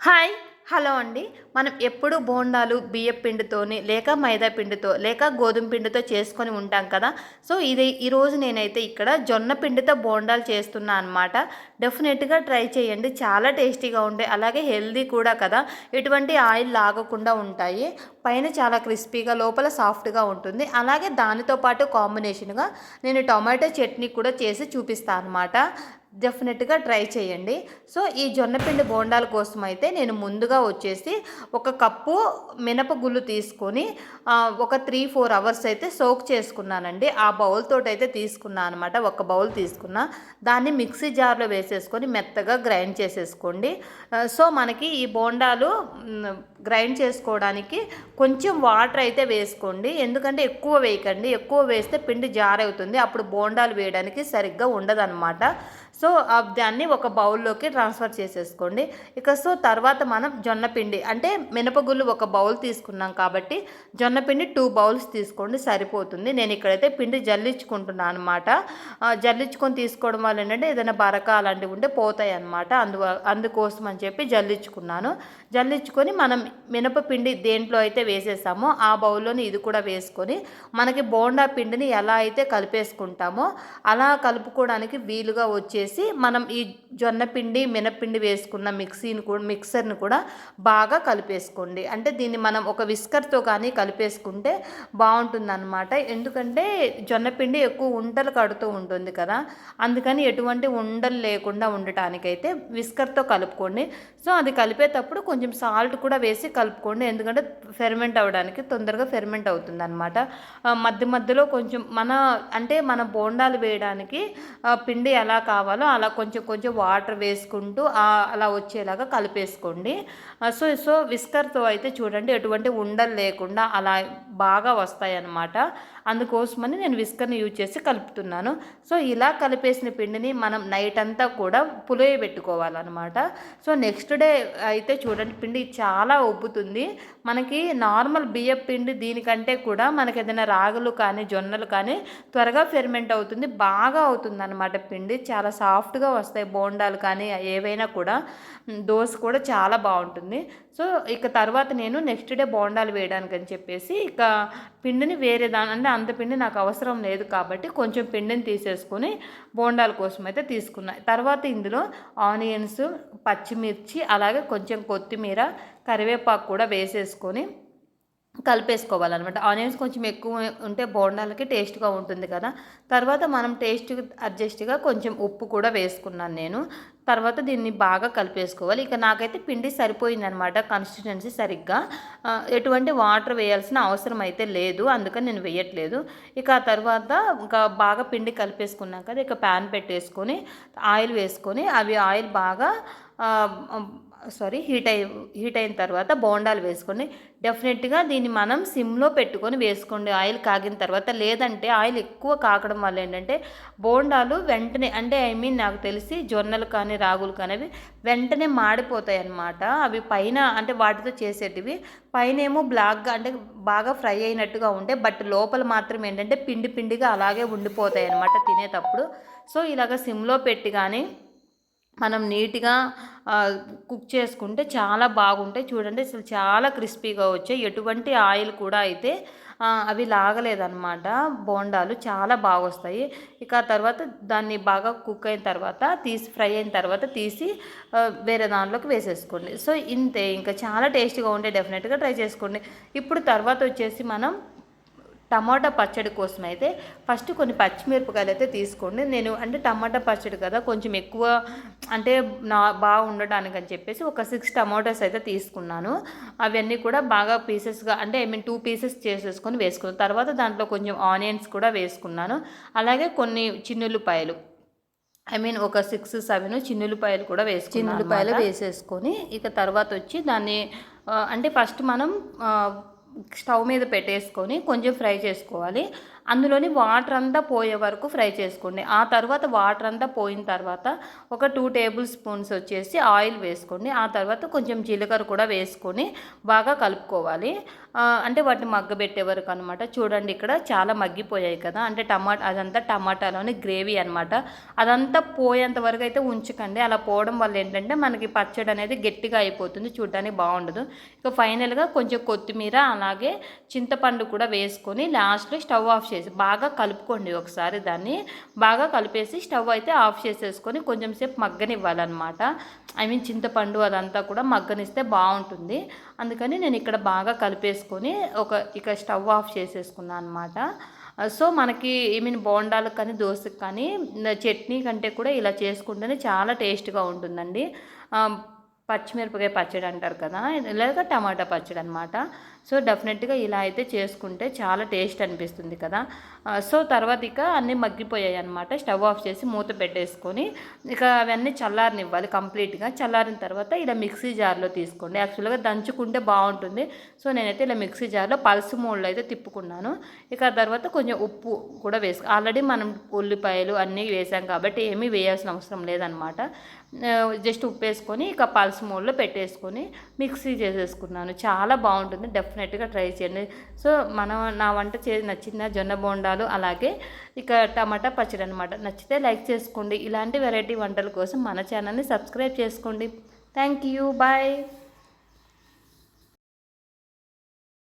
Hi hello అండి. మనం ఎప్పుడు బోండాలు బియ్యపు పిండితోని లేక మైదా పిండితో లేక గోధుమ పిండితో చేసుకొని ఉంటాం కదా. సో ఈరోజు నేనైతే ఇక్కడ జొన్న పిండితో బోండాలు చేస్తున్నా అనమాట. డెఫినెట్గా ట్రై చేయండి, చాలా టేస్టీగా ఉంటాయి, అలాగే హెల్దీ కూడా కదా. ఎటువంటి ఆయిల్ లాగకుండా ఉంటాయి, పైన చాలా క్రిస్పీగా లోపల సాఫ్ట్గా ఉంటుంది. అలాగే దానితో పాటు కాంబినేషన్గా నేను టొమాటో చట్నీ కూడా చేసి చూపిస్తాను అనమాట. డెఫినెట్గా ట్రై చేయండి. సో ఈ జొన్నపిండి బోండాల కోసం అయితే నేను ముందుగా వచ్చేసి ఒక కప్పు మినపగుళ్ళు తీసుకొని ఒక 3-4 అవర్స్ అయితే సోక్ చేసుకున్నానండి. ఆ బౌల్ తోటి అయితే తీసుకున్నాను అనమాట. ఒక బౌల్ తీసుకున్నా, దాన్ని మిక్సీ జార్లో వేసేసుకొని మెత్తగా గ్రైండ్ చేసేసుకోండి. సో మనకి ఈ బోండాలు గ్రైండ్ చేసుకోవడానికి కొంచెం వాటర్ అయితే వేసుకోండి, ఎందుకంటే ఎక్కువ వేయకండి. ఎక్కువ వేస్తే పిండి జారవుతుంది, అప్పుడు బోండాలు వేయడానికి సరిగ్గా ఉండదన్నమాట. సో దాన్ని ఒక బౌల్లోకి ట్రాన్స్ఫర్ చేసేసుకోండి. సో తర్వాత మనం జొన్నపిండి అంటే మినపగుళ్ళు ఒక బౌల్ తీసుకున్నాం కాబట్టి జొన్నపిండి 2 బౌల్స్ తీసుకోండి, సరిపోతుంది. నేను ఇక్కడైతే పిండి జల్లించుకుంటున్నాను అనమాట. జల్లించుకొని తీసుకోవడం వల్ల ఏంటంటే ఏదైనా బరక అలాంటివి ఉంటే పోతాయి అనమాట. అందుకోసం అని చెప్పి జల్లించుకున్నాను. జల్లించుకొని మనం మినపపిండి దేంట్లో అయితే వేసేసామో ఆ బౌల్లోని ఇది కూడా వేసుకొని మనకి బోండా పిండిని ఎలా అయితే కలిపేసుకుంటామో అలా కలుపుకోవడానికి వీలుగా వచ్చేసి మనం ఈ జొన్నపిండి మినపిండి వేసుకున్న మిక్సర్ని కూడా బాగా కలిపేసుకోండి. అంటే దీన్ని మనం ఒక విస్కర్తో కానీ కలిపేసుకుంటే బాగుంటుందన్నమాట. ఎందుకంటే జొన్నపిండి ఎక్కువ ఉండలు కడుతూ ఉంటుంది కదా, అందుకని ఎటువంటి ఉండలు లేకుండా ఉండటానికైతే విస్కర్తో కలుపుకోండి. సో అది కలిపేటప్పుడు కొంచెం సాల్ట్ కూడా వేసి కలుపుకోండి, ఎందుకంటే ఫెర్మెంట్ అవ్వడానికి తొందరగా ఫెర్మెంట్ అవుతుంది అనమాట. మధ్య మధ్యలో కొంచెం మన బోండాలు వేయడానికి పిండి ఎలా కావాలో అలా కొంచెం కొంచెం వాటర్ వేసుకుంటూ అలా వచ్చేలాగా కలిపేసుకోండి. సో విస్కర్తో అయితే చూడండి ఎటువంటి ఉండలు లేకుండా అలా బాగా వస్తాయి అన్నమాట. అందుకోసమని నేను విస్కర్ని యూజ్ చేసి కలుపుతున్నాను. సో ఇలా కలిపేసిన పిండిని మనం నైట్ అంతా కూడా పులియబెట్టుకోవాలన్నమాట. సో నెక్స్ట్ డే అయితే చూడండి పిండి చాలా ఉబ్బుతుంది. మనకి నార్మల్ బియ్యం పిండి దీనికంటే కూడా మనకి ఏదైనా రాగులు కానీ జొన్నలు కానీ త్వరగా ఫెర్మెంట్ అవుతుంది, బాగా అవుతుంది అనమాట. పిండి చాలా సాఫ్ట్గా వస్తాయి బోండాలు కానీ ఏవైనా కూడా. దోశ కూడా చాలా బాగుంటుంది. సో ఇక తర్వాత నేను నెక్స్ట్ డే బోండాలు వేయడానికి అని చెప్పేసి ఇక పిండిని వేరే అంటే అంత పిండి నాకు అవసరం లేదు కాబట్టి కొంచెం పిండిని తీసేసుకొని బోండాల కోసం అయితే తీసుకున్నాను. తర్వాత ఇందులో ఆనియన్స్, పచ్చిమిర్చి, అలాగే కొంచెం కొత్తిమీర, కరివేపాకు కూడా వేసేసుకొని కలిపేసుకోవాలన్నమాట. ఆనియన్స్ కొంచెం ఎక్కువ ఉంటే బోండాలకి టేస్ట్గా ఉంటుంది కదా. తర్వాత మనం టేస్ట్ అడ్జస్ట్గా కొంచెం ఉప్పు కూడా వేసుకున్నాను నేను. తర్వాత దీన్ని బాగా కలిపేసుకోవాలి. ఇక నాకైతే పిండి సరిపోయిందనమాట, కన్సిస్టెన్సీ సరిగ్గా. ఎటువంటి వాటర్ వేయాల్సిన అవసరం అయితే లేదు, అందుకని నేను వేయట్లేదు. ఇక ఆ తర్వాత ఇంకా బాగా పిండి కలిపేసుకున్నాం కదా, ఇక ప్యాన్ పెట్టేసుకొని ఆయిల్ వేసుకొని ఆయిల్ బాగా హీట్ అయిన తర్వాత బోండాలు వేసుకోండి. డెఫినెట్గా దీన్ని మనం సిమ్లో పెట్టుకొని వేసుకోండి ఆయిల్ కాగిన తర్వాత. లేదంటే ఆయిల్ ఎక్కువ కాకడం వల్ల ఏంటంటే బోండాలు వెంటనే నాకు తెలిసి జొన్నలు కానీ రాగులు కానీ అవి వెంటనే మాడిపోతాయి అన్నమాట. అవి పైన అంటే వాటితో చేసేటివి పైన ఏమో బ్లాక్గా అంటే బాగా ఫ్రై అయినట్టుగా ఉంటాయి, బట్ లోపల మాత్రం ఏంటంటే పిండి పిండిగా అలాగే ఉండిపోతాయి అన్నమాట తినేటప్పుడు. సో ఇలాగ సిమ్లో పెట్టి కానీ మనం నీట్గా కుక్ చేసుకుంటే చాలా బాగుంటాయి. చూడండి అసలు చాలా క్రిస్పీగా వచ్చాయి, ఎటువంటి ఆయిల్ కూడా అయితే అవి లాగలేదన్నమాట. బోండాలు చాలా బాగా వస్తాయి. ఇక తర్వాత దాన్ని బాగా కుక్ అయిన తర్వాత ఫ్రై అయిన తర్వాత తీసి వేరే దాంట్లోకి వేసేసుకోండి. సో ఇంతే, ఇంకా చాలా టేస్టీగా ఉంటాయి, డెఫినెట్గా ట్రై చేసుకోండి. ఇప్పుడు తర్వాత వచ్చేసి మనం టమాటా పచ్చడి కోసం అయితే ఫస్ట్ కొన్ని పచ్చిమిరపకాయలు అయితే తీసుకోండి. నేను అంటే టమాటా పచ్చడి కదా కొంచెం ఎక్కువ అంటే బాగా ఉండటానికి అని చెప్పేసి ఒక 6 టమాటోస్ అయితే తీసుకున్నాను. అవన్నీ కూడా బాగా పీసెస్గా అంటే 2 పీసెస్ చేసేసుకొని వేసుకున్నాను. తర్వాత దాంట్లో కొంచెం ఆనియన్స్ కూడా వేసుకున్నాను, అలాగే కొన్ని చిన్నుల్లిపాయలు ఒక 6-7 చిన్నుల్లిపాయలు కూడా చిన్నుల్లిపాయలు వేసేసుకొని ఇక తర్వాత వచ్చి దాన్ని అంటే ఫస్ట్ మనం స్టవ్ మీద పెట్టేసుకొని కొంచెం ఫ్రై చేసుకోవాలి. అందులోని వాటర్ అంతా పోయే వరకు ఫ్రై చేసుకోండి. ఆ తర్వాత వాటర్ అంతా పోయిన తర్వాత ఒక 2 టేబుల్ స్పూన్స్ వచ్చేసి ఆయిల్ వేసుకోండి. ఆ తర్వాత కొంచెం జీలకర్ర కూడా వేసుకొని బాగా కలుపుకోవాలి. అంటే వాటిని మగ్గబెట్టే వరకు అనమాట. చూడండి ఇక్కడ చాలా మగ్గిపోయాయి కదా, అంటే అదంతా టమాటాలోని గ్రేవీ అనమాట. అదంతా పోయేంత వరకు అయితే ఉంచకండి. అలా పోవడం వల్ల ఏంటంటే మనకి పచ్చడి అనేది గట్టిగా అయిపోతుంది, చూడడానికి బాగుండదు. ఇక ఫైనల్గా కొంచెం కొత్తిమీర అలాగే చింతపండు కూడా వేసుకొని లాస్ట్లో స్టవ్ ఆఫ్ చేసి బాగా కలుపుకోండి. ఒకసారి దాన్ని బాగా కలిపేసి స్టవ్ అయితే ఆఫ్ చేసేసుకొని కొంచెం సేపు మగ్గనివ్వాలన్నమాట. చింతపండు అదంతా కూడా మగ్గనిస్తే బాగుంటుంది. అందుకని నేను ఇక్కడ బాగా కలిపేసుకొని ఇక స్టవ్ ఆఫ్ చేసేసుకున్నాను అనమాట. సో మనకి బోండాలకు కానీ దోశకు కానీ చట్నీ కంటే కూడా ఇలా చేసుకుంటేనే చాలా టేస్ట్గా ఉంటుందండి. పచ్చిమిరపకాయ పచ్చడి అంటారు కదా, లేక టమాటా పచ్చడి అనమాట. సో డెఫినెట్గా ఇలా అయితే చేసుకుంటే చాలా టేస్ట్ అనిపిస్తుంది కదా. సో తర్వాత ఇక అన్నీ మగ్గిపోయాయి అనమాట. స్టవ్ ఆఫ్ చేసి మూత పెట్టేసుకొని ఇక అవన్నీ చల్లారనివ్వాలి కంప్లీట్గా. చల్లారిన తర్వాత ఇలా మిక్సీ జార్లో తీసుకోండి. యాక్చువల్గా దంచుకుంటే బాగుంటుంది. సో నేనైతే ఇలా మిక్సీ జార్లో పల్స్ మోడ్లో అయితే తిప్పుకున్నాను. ఇక తర్వాత కొంచెం ఉప్పు కూడా ఆల్రెడీ మనం ఉల్లిపాయలు అన్నీ వేసాం కాబట్టి ఏమీ వేయాల్సిన అవసరం లేదనమాట. జస్ట్ ఉప్పు వేసుకొని ఇక పల్స్ మోడ్లో పెట్టేసుకొని మిక్సీ చేసేసుకున్నాను. చాలా బాగుంటుంది, డెఫినెట్గా ట్రై చేయండి. సో నా వంట నచ్చిన జొన్న బోండాలు అలాగే ఇక టమాటా పచ్చడి అనమాట. నచ్చితే లైక్ చేసుకోండి. ఇలాంటి వెరైటీ వంటల కోసం మన ఛానల్ని సబ్స్క్రైబ్ చేసుకోండి. Thank you, bye.